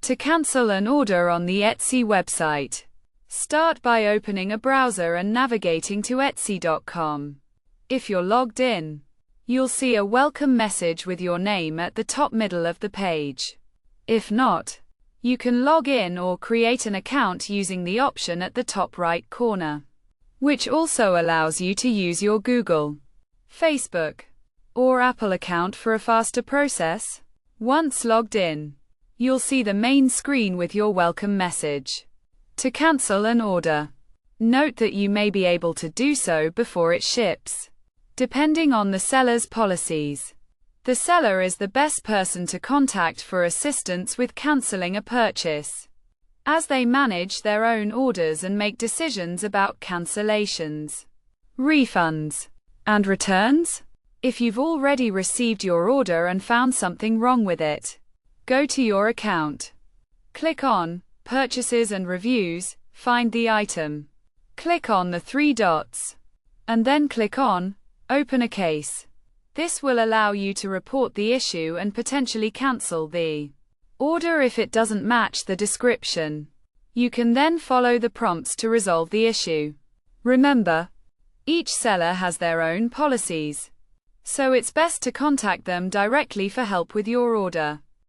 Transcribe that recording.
To cancel an order on the Etsy website, start by opening a browser and navigating to Etsy.com. If you're logged in, you'll see a welcome message with your name at the top middle of the page. If not, you can log in or create an account using the option at the top right corner, which also allows you to use your Google, Facebook, or Apple account for a faster process. Once logged in, you'll see the main screen with your welcome message. To cancel an order, note that you may be able to do so before it ships, depending on the seller's policies. The seller is the best person to contact for assistance with canceling a purchase, as they manage their own orders and make decisions about cancellations, refunds, and returns. If you've already received your order and found something wrong with it, go to your account. Click on Purchases and Reviews, find the item. Click on the three dots, and then click on Open a Case. This will allow you to report the issue and potentially cancel the order if it doesn't match the description. You can then follow the prompts to resolve the issue. Remember, each seller has their own policies, so it's best to contact them directly for help with your order.